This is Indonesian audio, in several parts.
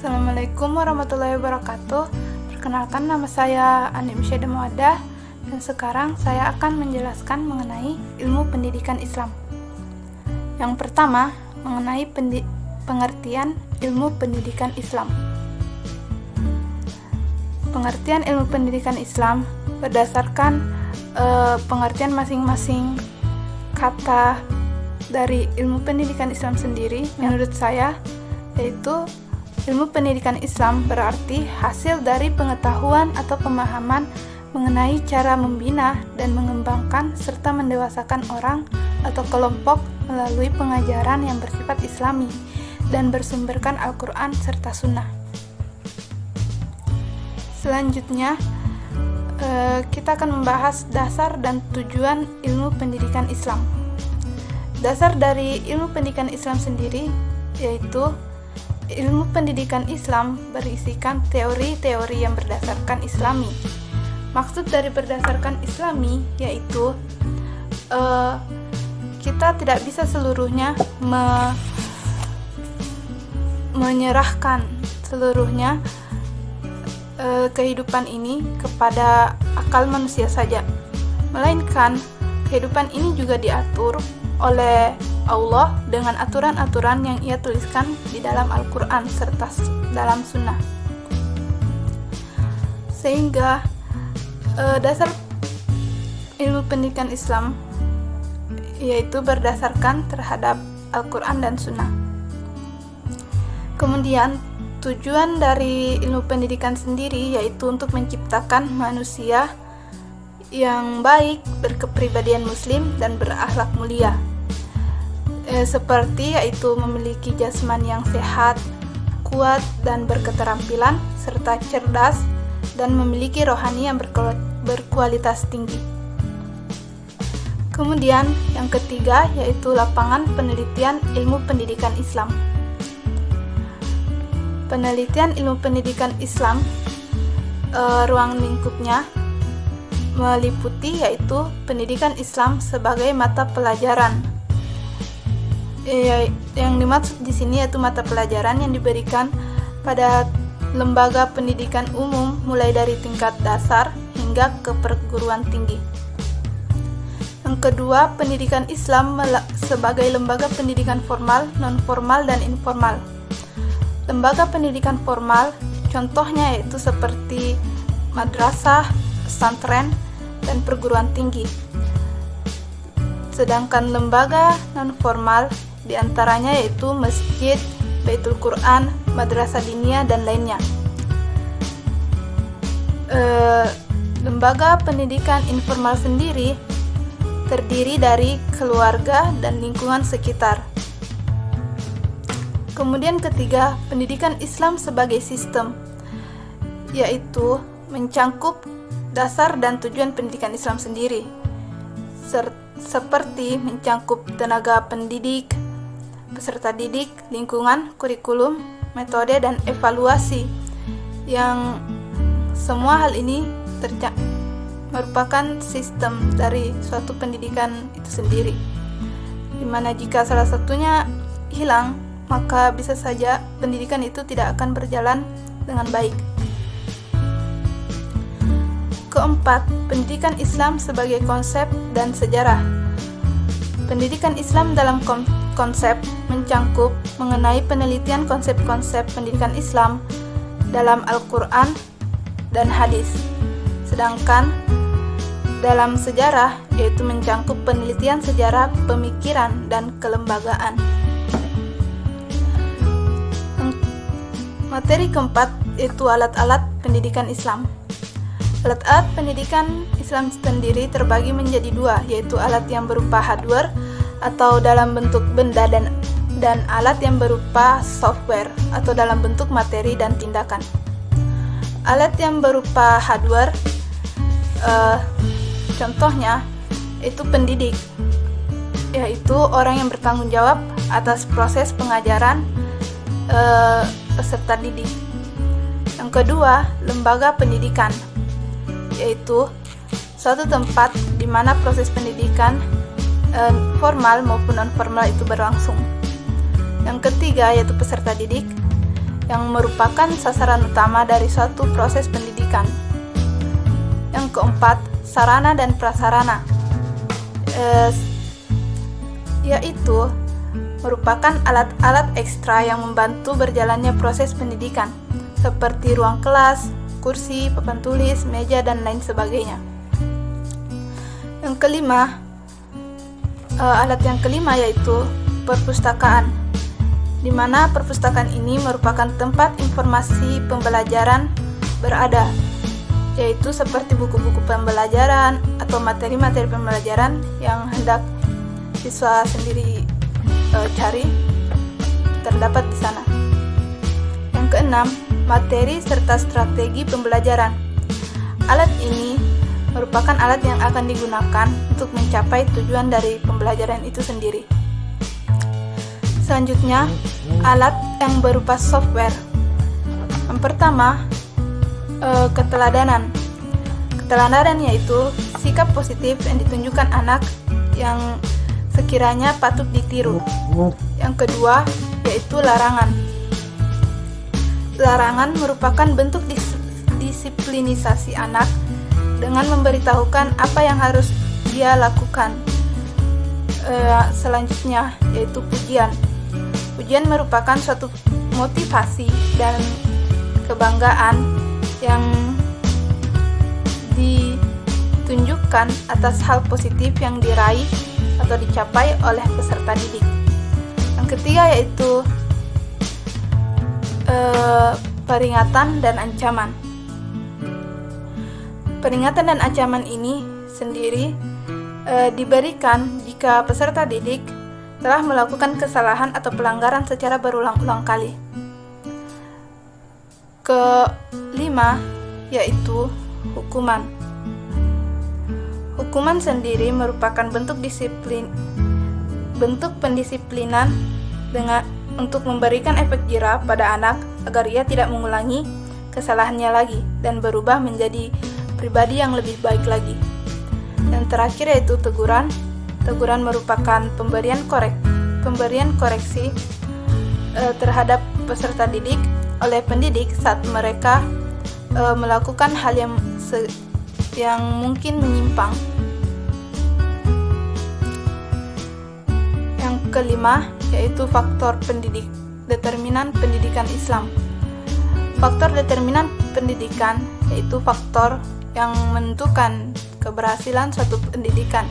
Assalamualaikum warahmatullahi wabarakatuh. Perkenalkan, nama saya Anik Misyada Mawadah, dan sekarang saya akan menjelaskan mengenai ilmu pendidikan Islam. Yang pertama, mengenai pengertian ilmu pendidikan Islam. Pengertian ilmu pendidikan Islam berdasarkan pengertian masing-masing kata dari ilmu pendidikan Islam sendiri. Menurut saya, yaitu ilmu pendidikan Islam berarti hasil dari pengetahuan atau pemahaman mengenai cara membina dan mengembangkan serta mendewasakan orang atau kelompok melalui pengajaran yang bersifat Islami dan bersumberkan Al-Quran serta Sunnah. Selanjutnya, kita akan membahas dasar dan tujuan ilmu pendidikan Islam. Dasar dari ilmu pendidikan Islam sendiri yaitu ilmu pendidikan Islam berisikan teori-teori yang berdasarkan Islami. Maksud dari berdasarkan Islami yaitu kita tidak bisa seluruhnya menyerahkan seluruhnya kehidupan ini kepada akal manusia saja, melainkan kehidupan ini juga diatur oleh Allah dengan aturan-aturan yang Ia tuliskan di dalam Al-Quran serta dalam Sunnah. Sehingga dasar ilmu pendidikan Islam yaitu berdasarkan terhadap Al-Quran dan Sunnah. Kemudian tujuan dari ilmu pendidikan sendiri yaitu untuk menciptakan manusia yang baik, berkepribadian muslim dan berakhlak mulia. Seperti yaitu memiliki jasmani yang sehat, kuat dan berketerampilan, serta cerdas dan memiliki rohani yang berkualitas tinggi. Kemudian yang ketiga yaitu lapangan penelitian ilmu pendidikan Islam. Penelitian ilmu pendidikan Islam, ruang lingkupnya meliputi yaitu pendidikan Islam sebagai mata pelajaran. Yang dimaksud di sini yaitu mata pelajaran yang diberikan pada lembaga pendidikan umum mulai dari tingkat dasar hingga ke perguruan tinggi. Yang kedua, pendidikan Islam sebagai lembaga pendidikan formal, non-formal dan informal. Lembaga pendidikan formal contohnya yaitu seperti madrasah, pesantren, dan perguruan tinggi. Sedangkan lembaga non-formal diantaranya yaitu masjid, Baitul Quran, madrasah diniyah, dan lainnya. Lembaga pendidikan informal sendiri terdiri dari keluarga dan lingkungan sekitar. Kemudian ketiga, pendidikan Islam sebagai sistem, yaitu mencangkup dasar dan tujuan pendidikan Islam sendiri, seperti mencangkup tenaga pendidik, peserta didik, lingkungan, kurikulum, metode, dan evaluasi, yang semua hal ini merupakan sistem dari suatu pendidikan itu sendiri, dimana jika salah satunya hilang, maka bisa saja pendidikan itu tidak akan berjalan dengan baik. Keempat, pendidikan Islam sebagai konsep dan sejarah. Pendidikan Islam dalam konsep mencangkup mengenai penelitian konsep-konsep pendidikan Islam dalam Al-Quran dan hadis. Sedangkan dalam sejarah yaitu mencangkup penelitian sejarah pemikiran dan kelembagaan. Materi keempat yaitu alat-alat pendidikan Islam. Alat-alat pendidikan Islam sendiri terbagi menjadi dua, yaitu alat yang berupa hardware atau dalam bentuk benda dan alat yang berupa software atau dalam bentuk materi dan tindakan. Alat yang berupa hardware contohnya itu pendidik, yaitu orang yang bertanggung jawab atas proses pengajaran peserta didik. Yang kedua, lembaga pendidikan, yaitu suatu tempat di mana proses pendidikan formal maupun non-formal itu berlangsung. Yang ketiga yaitu peserta didik, yang merupakan sasaran utama dari suatu proses pendidikan. Yang keempat, sarana dan prasarana, yaitu merupakan alat-alat ekstra yang membantu berjalannya proses pendidikan, seperti ruang kelas, kursi, papan tulis, meja, dan lain sebagainya. Yang kelima, alat yang kelima yaitu perpustakaan, di mana perpustakaan ini merupakan tempat informasi pembelajaran berada, yaitu seperti buku-buku pembelajaran atau materi-materi pembelajaran yang hendak siswa sendiri cari, terdapat di sana. Yang keenam, materi serta strategi pembelajaran. Alat ini merupakan alat yang akan digunakan untuk mencapai tujuan dari pembelajaran itu sendiri. Selanjutnya, alat yang berupa software. Yang pertama, keteladanan. Keteladanan yaitu sikap positif yang ditunjukkan anak yang sekiranya patut ditiru. Yang kedua, yaitu larangan. Larangan merupakan bentuk disiplinisasi anak dengan memberitahukan apa yang harus dia lakukan. Selanjutnya, yaitu pujian. Pujian merupakan suatu motivasi dan kebanggaan yang ditunjukkan atas hal positif yang diraih atau dicapai oleh peserta didik. Yang ketiga yaitu peringatan dan ancaman. Peringatan dan ancaman ini sendiri diberikan jika peserta didik telah melakukan kesalahan atau pelanggaran secara berulang-ulang kali. Kelima yaitu hukuman. Hukuman sendiri merupakan bentuk pendisiplinan untuk memberikan efek jera pada anak agar ia tidak mengulangi kesalahannya lagi dan berubah menjadi pribadi yang lebih baik lagi. Yang terakhir yaitu teguran. Teguran merupakan pemberian koreksi terhadap peserta didik oleh pendidik saat mereka melakukan hal yang mungkin menyimpang. Yang kelima yaitu faktor determinan pendidikan Islam. Faktor determinan pendidikan yaitu faktor yang menentukan keberhasilan suatu pendidikan.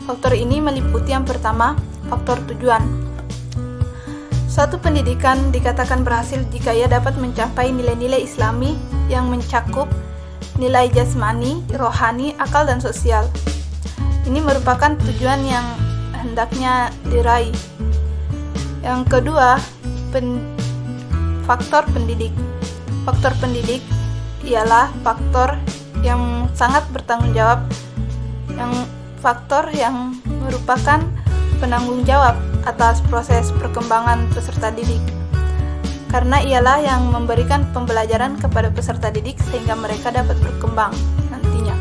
Faktor ini meliputi yang pertama, faktor tujuan. Suatu pendidikan dikatakan berhasil jika ia dapat mencapai nilai-nilai Islami yang mencakup nilai jasmani, rohani, akal, dan sosial. Ini merupakan tujuan yang hendaknya diraih. Yang kedua, faktor pendidik. Faktor pendidik ialah faktor yang sangat bertanggung jawab, faktor yang merupakan penanggung jawab atas proses perkembangan peserta didik, karena ialah yang memberikan pembelajaran kepada peserta didik sehingga mereka dapat berkembang nantinya.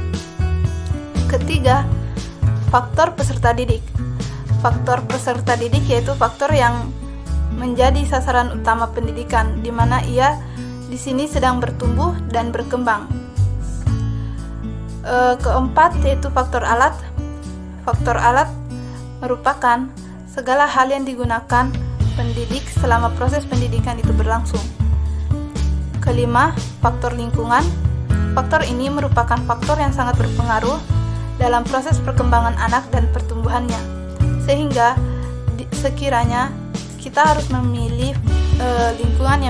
Ketiga, faktor peserta didik. Faktor peserta didik yaitu faktor yang menjadi sasaran utama pendidikan, di mana ia di sini sedang bertumbuh dan berkembang. Keempat yaitu faktor alat. Faktor alat merupakan segala hal yang digunakan pendidik selama proses pendidikan itu berlangsung. Kelima, faktor lingkungan. Faktor ini merupakan faktor yang sangat berpengaruh dalam proses perkembangan anak dan pertumbuhannya, sehingga sekiranya kita harus memilih lingkungan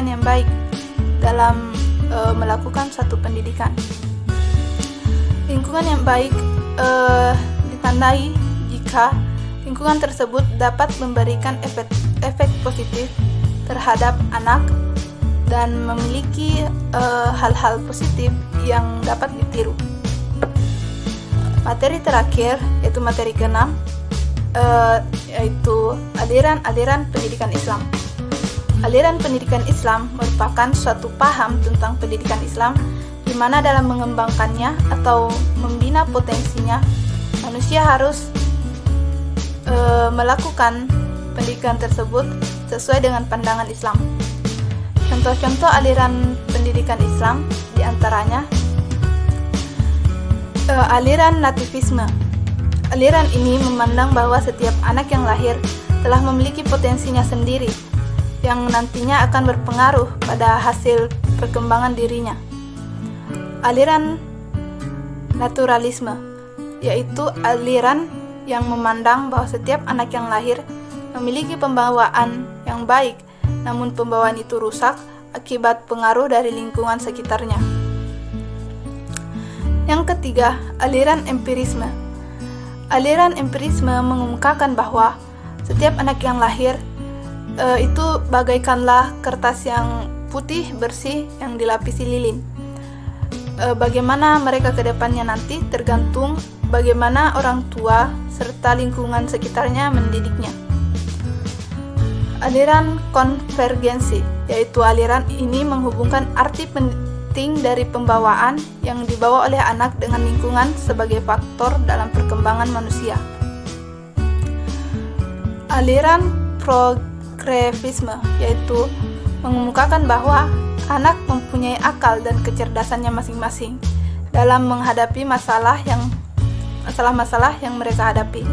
yang baik dalam melakukan suatu pendidikan. Lingkungan yang baik ditandai jika lingkungan tersebut dapat memberikan efek positif terhadap anak dan memiliki hal-hal positif yang dapat ditiru. Materi terakhir yaitu materi ke-6 yaitu aliran-aliran pendidikan Islam. Aliran pendidikan Islam merupakan suatu paham tentang pendidikan Islam di mana dalam mengembangkannya atau membina potensinya, manusia harus melakukan pendidikan tersebut sesuai dengan pandangan Islam. Contoh-contoh aliran pendidikan Islam diantaranya aliran nativisme. Aliran ini memandang bahwa setiap anak yang lahir telah memiliki potensinya sendiri yang nantinya akan berpengaruh pada hasil perkembangan dirinya. Aliran naturalisme, yaitu aliran yang memandang bahwa setiap anak yang lahir memiliki pembawaan yang baik, namun pembawaan itu rusak akibat pengaruh dari lingkungan sekitarnya. Yang ketiga, aliran empirisme. Aliran empirisme mengemukakan bahwa setiap anak yang lahir itu bagaikanlah kertas yang putih bersih yang dilapisi lilin. Bagaimana mereka ke depannya nanti tergantung bagaimana orang tua serta lingkungan sekitarnya mendidiknya. Aliran konvergensi, yaitu aliran ini menghubungkan arti penting dari pembawaan yang dibawa oleh anak dengan lingkungan sebagai faktor dalam perkembangan manusia. Aliran progresisme, yaitu mengemukakan bahwa anak mempunyai akal dan kecerdasannya masing-masing dalam menghadapi masalah-masalah yang mereka hadapi.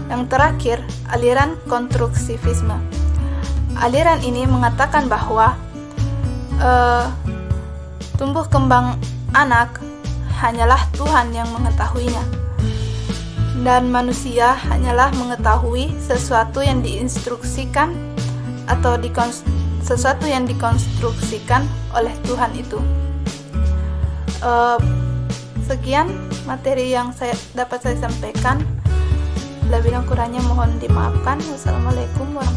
Yang terakhir, aliran konstruktivisme. Aliran ini mengatakan bahwa tumbuh kembang anak hanyalah Tuhan yang mengetahuinya, dan manusia hanyalah mengetahui sesuatu yang diinstruksikan atau sesuatu yang dikonstruksikan oleh Tuhan itu. Sekian materi yang dapat saya sampaikan. Bila kurangnya mohon dimaafkan. Wassalamualaikum warahmatullahi wabarakatuh.